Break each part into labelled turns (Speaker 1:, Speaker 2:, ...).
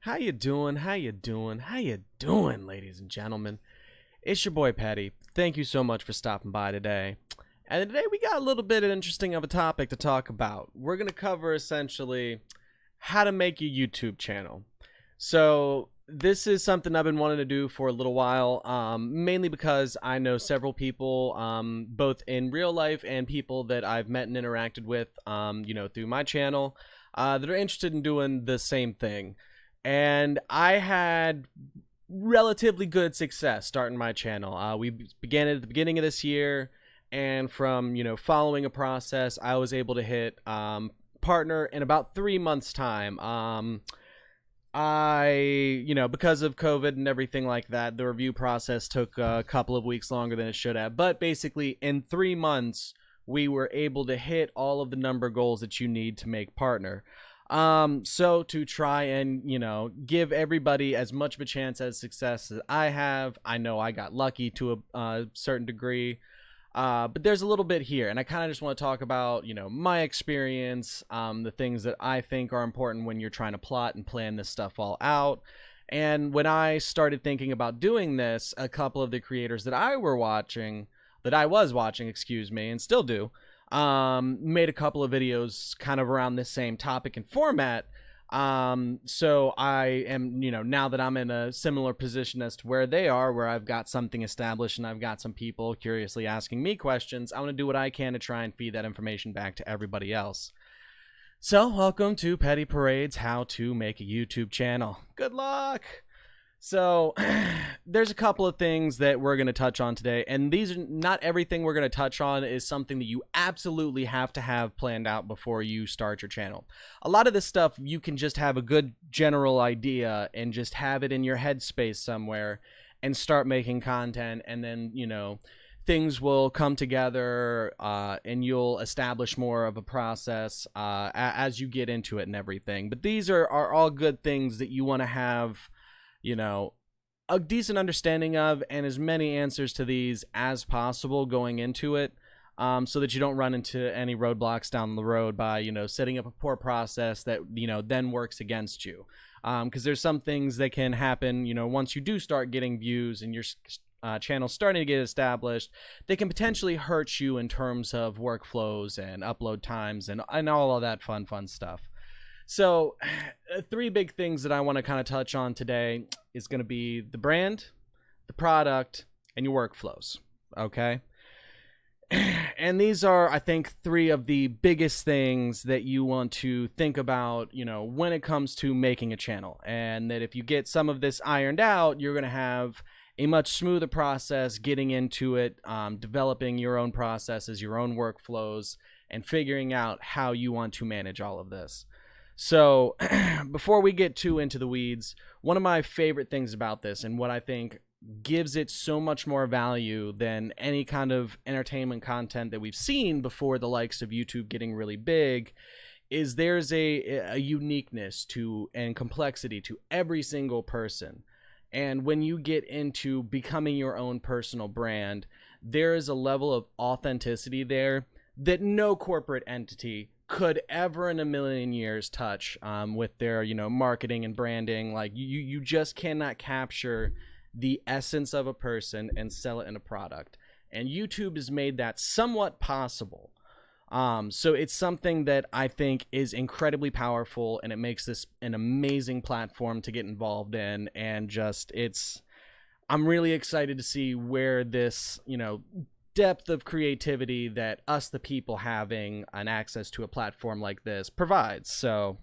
Speaker 1: How you doing? How you doing? How you doing, ladies and gentlemen? It's your boy Petty. Thank you so much for stopping by today. And today we got a little bit interesting of a topic to talk about. We're going to cover essentially how to make a YouTube channel. So this is something I've been wanting to do for a little while, mainly because I know several people, both in real life and people that I've met and interacted with, through my channel, that are interested in doing the same thing. And I had relatively good success starting my channel. We began it at the beginning of this year, and from following a process, I was able to hit partner in about 3 months' time. Because of COVID and everything like that, the review process took a couple of weeks longer than it should have. But basically, in 3 months, we were able to hit all of the number goals that you need to make partner. So to try and, give everybody as much of a chance at success as I have, I know I got lucky to a certain degree. But there's a little bit here, and I kind of just want to talk about, my experience, the things that I think are important when you're trying to plot and plan this stuff all out. And when I started thinking about doing this, a couple of the creators that I was watching, and still do, made a couple of videos kind of around this same topic and format. So I am, now that I'm in a similar position as to where they are, where I've got something established and I've got some people curiously asking me questions, I want to do what I can to try and feed that information back to everybody else. So welcome to Petty Parade's How to Make a YouTube Channel. Good luck! So there's a couple of things that we're going to touch on today, and these are not everything we're going to touch on is something that you absolutely have to have planned out before you start your channel. A lot of this stuff you can just have a good general idea and just have it in your headspace somewhere and start making content, and then things will come together and you'll establish more of a process as you get into it and everything. But these are all good things that you want to have a decent understanding of, and as many answers to these as possible going into it, so that you don't run into any roadblocks down the road by, setting up a poor process that, then works against you. Because there's some things that can happen, once you do start getting views and your channel starting to get established, they can potentially hurt you in terms of workflows and upload times and all of that fun stuff. So 3 big things that I want to kind of touch on today is going to be the brand, the product, and your workflows. Okay. And these are, I think, 3 of the biggest things that you want to think about, when it comes to making a channel. And that if you get some of this ironed out, you're going to have a much smoother process getting into it, developing your own processes, your own workflows, and figuring out how you want to manage all of this. So before we get too into the weeds, one of my favorite things about this, and what I think gives it so much more value than any kind of entertainment content that we've seen before the likes of YouTube getting really big, is there's a uniqueness to and complexity to every single person. And when you get into becoming your own personal brand, there is a level of authenticity there that no corporate entity could ever in a million years touch with their marketing and branding. Like you just cannot capture the essence of a person and sell it in a product, and YouTube has made that somewhat possible. So it's something that I think is incredibly powerful, and it makes this an amazing platform to get involved in. And I'm really excited to see where this depth of creativity that us the people having an access to a platform like this provides. So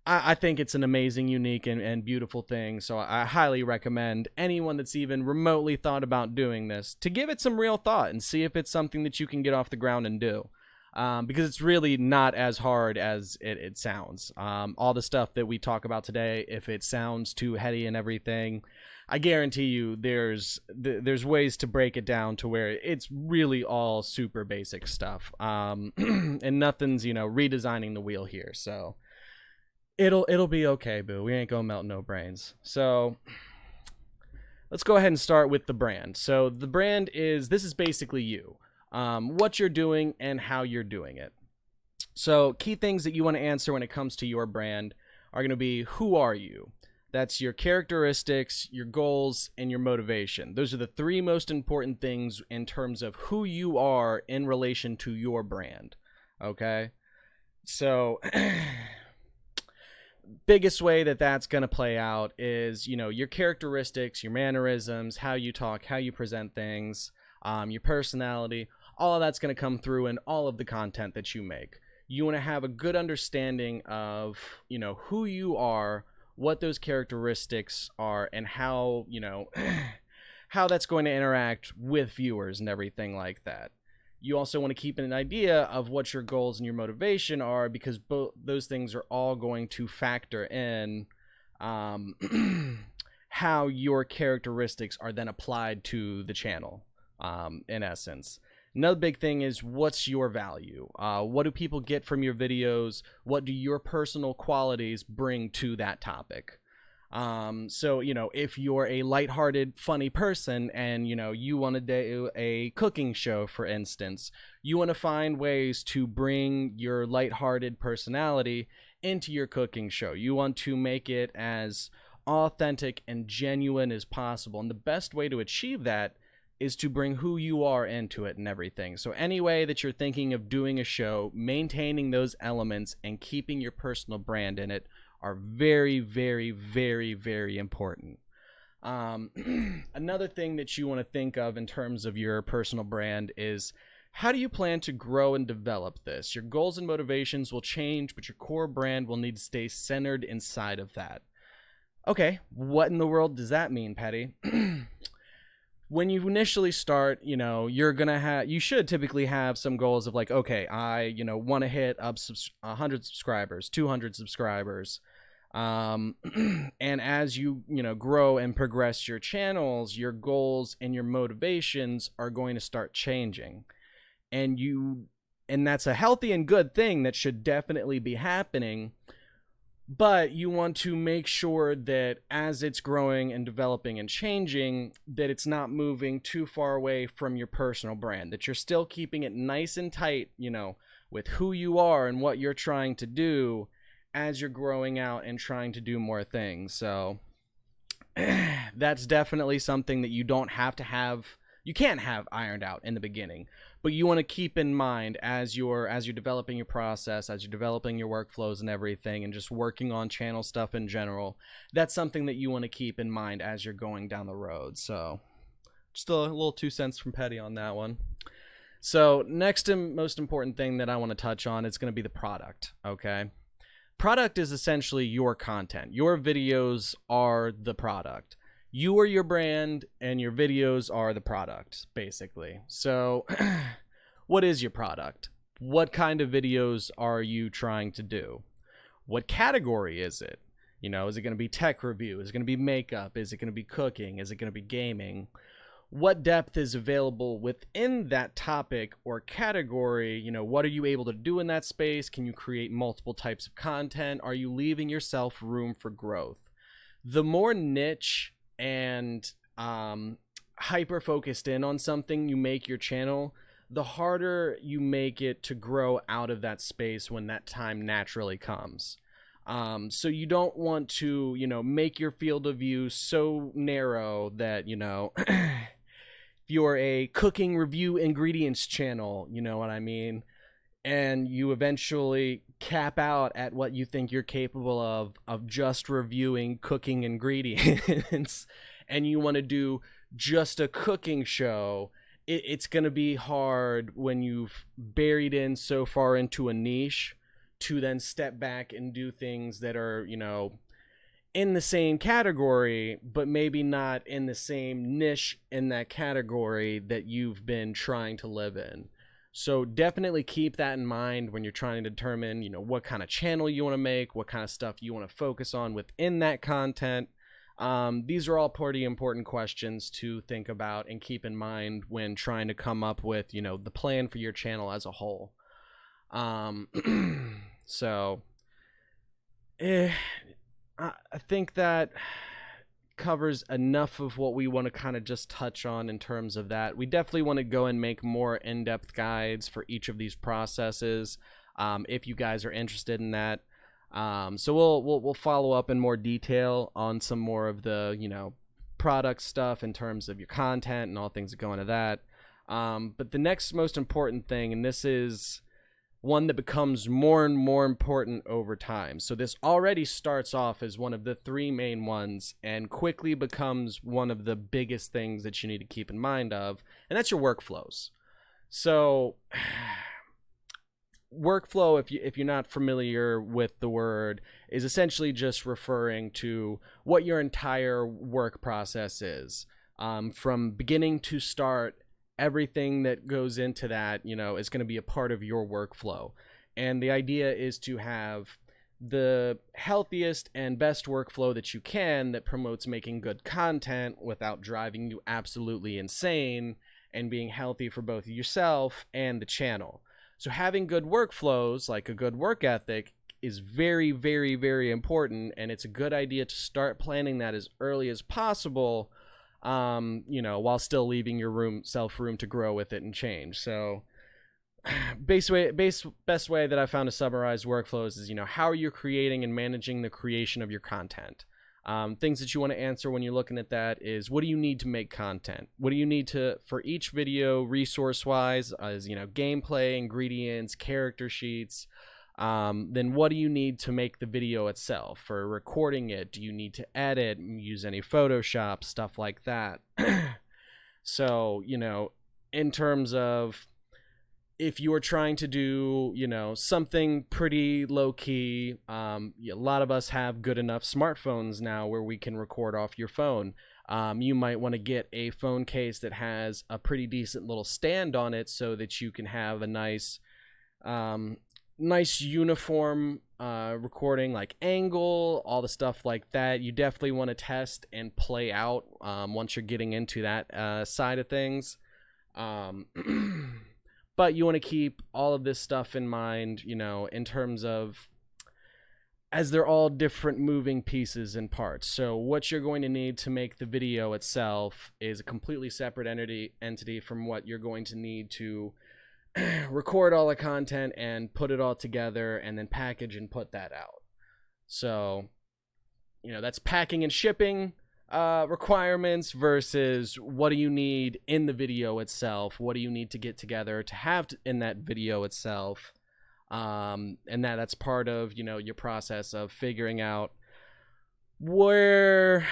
Speaker 1: I think it's an amazing, unique, and beautiful thing. So I highly recommend anyone that's even remotely thought about doing this to give it some real thought and see if it's something that you can get off the ground and do. Because it's really not as hard as it sounds. All the stuff that we talk about today, if it sounds too heady and everything, I guarantee you there's ways to break it down to where it's really all super basic stuff. And nothing's, redesigning the wheel here. So it'll be okay, boo. We ain't gonna melt no brains. So let's go ahead and start with the brand. So the brand this is basically you. What you're doing and how you're doing it. So key things that you want to answer when it comes to your brand are going to be, who are you? That's your characteristics, your goals, and your motivation. Those are the three most important things in terms of who you are in relation to your brand. Okay? So, biggest way that that's going to play out is, your characteristics, your mannerisms, how you talk, how you present things, your personality. All of that's going to come through in all of the content that you make. You want to have a good understanding of, who you are, what those characteristics are, and how, how that's going to interact with viewers and everything like that. You also want to keep an idea of what your goals and your motivation are, because both those things are all going to factor in how your characteristics are then applied to the channel, in essence. Another big thing is, what's your value? What do people get from your videos? What do your personal qualities bring to that topic? So, if you're a lighthearted, funny person and, you want to do a cooking show, for instance, you want to find ways to bring your lighthearted personality into your cooking show. You want to make it as authentic and genuine as possible. And the best way to achieve that is to bring who you are into it and everything. So any way that you're thinking of doing a show, maintaining those elements and keeping your personal brand in it are very, very, very, very important. Another thing that you want to think of in terms of your personal brand is, how do you plan to grow and develop this? Your goals and motivations will change, but your core brand will need to stay centered inside of that. Okay, what in the world does that mean, Petty? When you initially start, you should typically have some goals of like, okay, I, want to hit up 100 subscribers, 200 subscribers. And as you, grow and progress your channels, your goals and your motivations are going to start changing. And that's a healthy and good thing that should definitely be happening. But you want to make sure that as it's growing and developing and changing, that it's not moving too far away from your personal brand, that you're still keeping it nice and tight, with who you are and what you're trying to do as you're growing out and trying to do more things. So that's definitely something that you can't have ironed out in the beginning, but you want to keep in mind as you're developing your process, as you're developing your workflows and everything, and just working on channel stuff in general. That's something that you want to keep in mind as you're going down the road. So just a little 2 cents from Petty on that one. So next and most important thing that I want to touch on is going to be the product. Okay. Product is essentially your content. Your videos are the product. You are your brand, and your videos are the product, basically. So, what is your product? What kind of videos are you trying to do? What category is it? Is it going to be tech review? Is it going to be makeup? Is it going to be cooking? Is it going to be gaming? What depth is available within that topic or category? What are you able to do in that space? Can you create multiple types of content? Are you leaving yourself room for growth? The more niche and hyper focused in on something you make your channel, the harder you make it to grow out of that space when that time naturally comes. So you don't want to, make your field of view so narrow that, if you're a cooking review ingredients channel, you know what I mean, and you eventually cap out at what you think you're capable of just reviewing cooking ingredients, and you want to do just a cooking show, it's going to be hard when you've buried in so far into a niche to then step back and do things that are, in the same category, but maybe not in the same niche in that category that you've been trying to live in. So definitely keep that in mind when you're trying to determine, what kind of channel you want to make, what kind of stuff you want to focus on within that content. These are all pretty important questions to think about and keep in mind when trying to come up with, the plan for your channel as a whole. So, I think that covers enough of what we want to kind of just touch on in terms of that. We definitely want to go and make more in-depth guides for each of these processes, if you guys are interested in that. So we'll follow up in more detail on some more of the, product stuff in terms of your content and all things that go into that. But the next most important thing, and this is one that becomes more and more important over time. So this already starts off as one of the three main ones and quickly becomes one of the biggest things that you need to keep in mind of, and that's your workflows. So workflow, if you're not familiar with the word, is essentially just referring to what your entire work process is, from beginning to start. Everything that goes into that, is going to be a part of your workflow. And the idea is to have the healthiest and best workflow that you can that promotes making good content without driving you absolutely insane, and being healthy for both yourself and the channel. So having good workflows, like a good work ethic, is very, very, very important. And it's a good idea to start planning that as early as possible, while still leaving your self room to grow with it and change. So best way that I found to summarize workflows is, how are you creating and managing the creation of your content? Things that you want to answer when you're looking at that is, what do you need to make content? What do you need to, for each video, resource wise, as gameplay, ingredients, character sheets. Then what do you need to make the video itself? For recording it, do you need to edit, use any Photoshop, stuff like that? So, in terms of, if you are trying to do, something pretty low key, a lot of us have good enough smartphones now where we can record off your phone. You might want to get a phone case that has a pretty decent little stand on it so that you can have a nice uniform recording, like angle, all the stuff like that. You definitely want to test and play out once you're getting into that side of things. But you want to keep all of this stuff in mind, in terms of, as they're all different moving pieces and parts. So what you're going to need to make the video itself is a completely separate entity from what you're going to need to record all the content and put it all together and then package and put that out. So, that's packing and shipping requirements versus what do you need in the video itself? What do you need to get together to have in that video itself? And that's part of, your process of figuring out where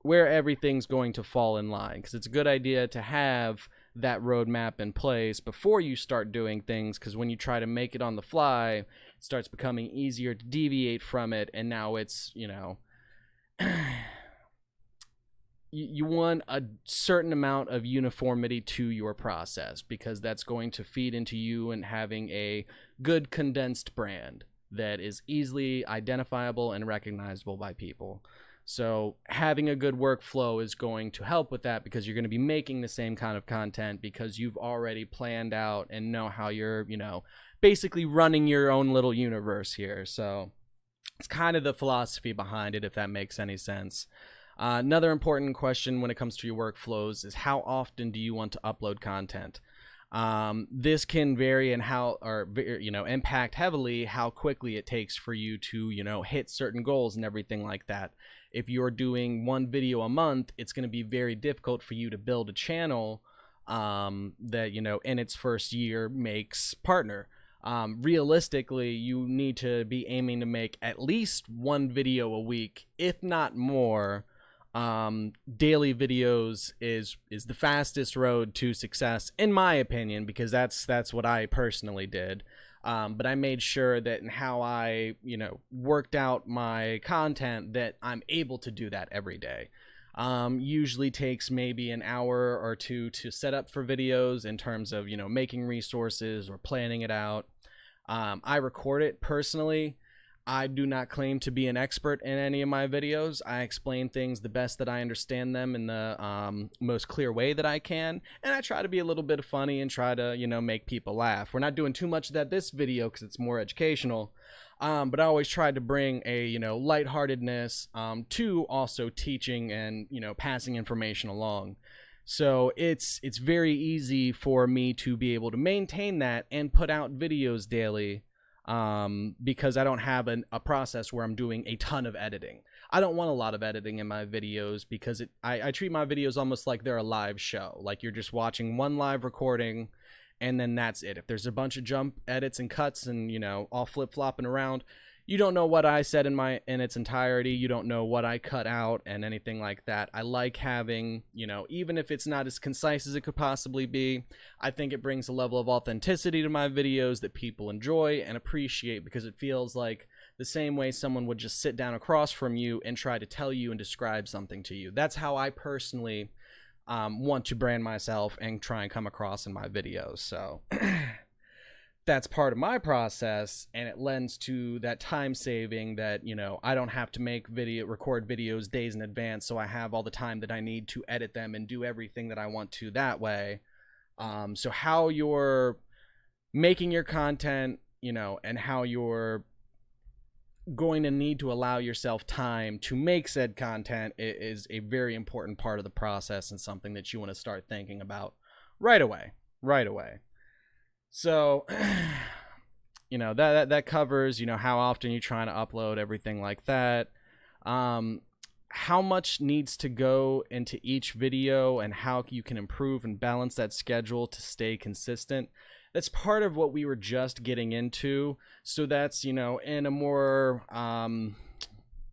Speaker 1: everything's going to fall in line, because it's a good idea to have that roadmap in place before you start doing things, because when you try to make it on the fly, it starts becoming easier to deviate from it, and now it's, you want a certain amount of uniformity to your process, because that's going to feed into you and having a good condensed brand that is easily identifiable and recognizable by people. So having a good workflow is going to help with that, because you're going to be making the same kind of content because you've already planned out and know how you're, basically running your own little universe here. So it's kind of the philosophy behind it, if that makes any sense. Another important question when it comes to your workflows is, how often do you want to upload content? This can vary in impact heavily how quickly it takes for you to, hit certain goals and everything like that. If you're doing one video a month, it's going to be very difficult for you to build a channel that, in its first year makes partner. Realistically, you need to be aiming to make at least one video a week, if not more. Daily videos is the fastest road to success, in my opinion, because that's what I personally did. But I made sure that in how I, worked out my content, that I'm able to do that every day. Usually takes maybe an hour or two to set up for videos in terms of, making resources or planning it out. I record it personally. I do not claim to be an expert in any of my videos. I explain things the best that I understand them in the most clear way that I can. And I try to be a little bit funny and try to, make people laugh. We're not doing too much of that this video because it's more educational. But I always try to bring a, lightheartedness to also teaching and, passing information along. So it's very easy for me to be able to maintain that and put out videos daily. because I don't have a process where I'm doing a ton of editing. I don't want a lot of editing in my videos because I treat my videos almost like they're a live show. Like you're just watching one live recording and then that's it. If there's a bunch of jump edits and cuts and, you know, all flip-flopping around, you don't know what I said in its entirety. You don't know what I cut out and anything like that. I like having, you know, even if it's not as concise as it could possibly be, I think it brings a level of authenticity to my videos that people enjoy and appreciate, because it feels like the same way someone would just sit down across from you and try to tell you and describe something to you. That's how I personally want to brand myself and try and come across in my videos. So that's part of my process, and it lends to that time saving that, you know, I don't have to record videos days in advance, so I have all the time that I need to edit them and do everything that I want to that way. So how you're making your content, you know, and how you're going to need to allow yourself time to make said content is a very important part of the process, and something that you want to start thinking about right away. So, you know, that covers, you know, how often you're trying to upload, everything like that. How much needs to go into each video and how you can improve and balance that schedule to stay consistent. That's part of what we were just getting into. So that's, you know, in a more,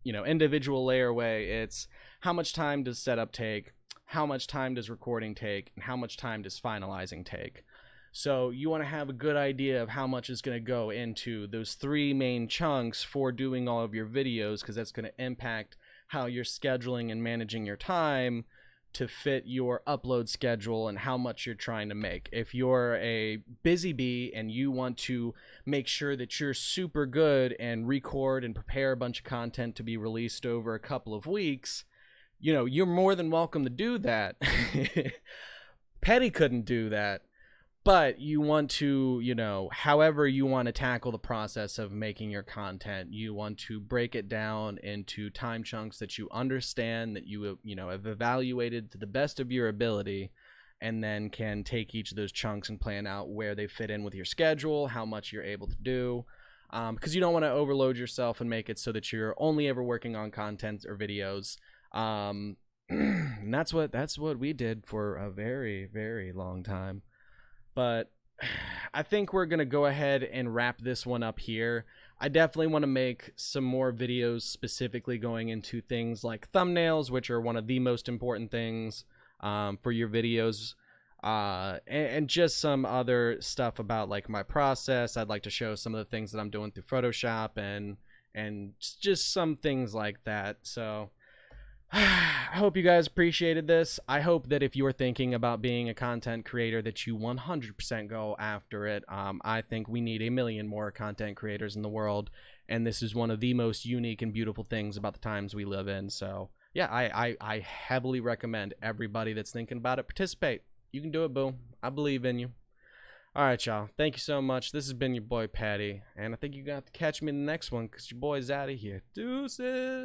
Speaker 1: you know, individual layer way, it's how much time does setup take, how much time does recording take, and how much time does finalizing take. So you want to have a good idea of how much is going to go into those three main chunks for doing all of your videos, because that's going to impact how you're scheduling and managing your time to fit your upload schedule and how much you're trying to make. If you're a busy bee and you want to make sure that you're super good and record and prepare a bunch of content to be released over a couple of weeks, you know, you're more than welcome to do that. Petty couldn't do that. But you want to, you know, however you want to tackle the process of making your content, you want to break it down into time chunks that you understand, that you know, have evaluated to the best of your ability, and then can take each of those chunks and plan out where they fit in with your schedule, how much you're able to do, because you don't want to overload yourself and make it so that you're only ever working on content or videos. And that's what we did for a very, very long time. But I think we're going to go ahead and wrap this one up here. I definitely want to make some more videos specifically going into things like thumbnails, which are one of the most important things for your videos. And just some other stuff about like my process. I'd like to show some of the things that I'm doing through Photoshop and just some things like that. So I hope you guys appreciated this. I hope that if you're thinking about being a content creator that you 100% go after it. I think we need 1 million more content creators in the world, and this is one of the most unique and beautiful things about the times we live in. So yeah, I heavily recommend everybody that's thinking about it, participate. You can do it, boo. I believe in you. All right, y'all. Thank you so much. This has been your boy Patty, and I think you got to catch me in the next one because your boy's out of here. Deuces.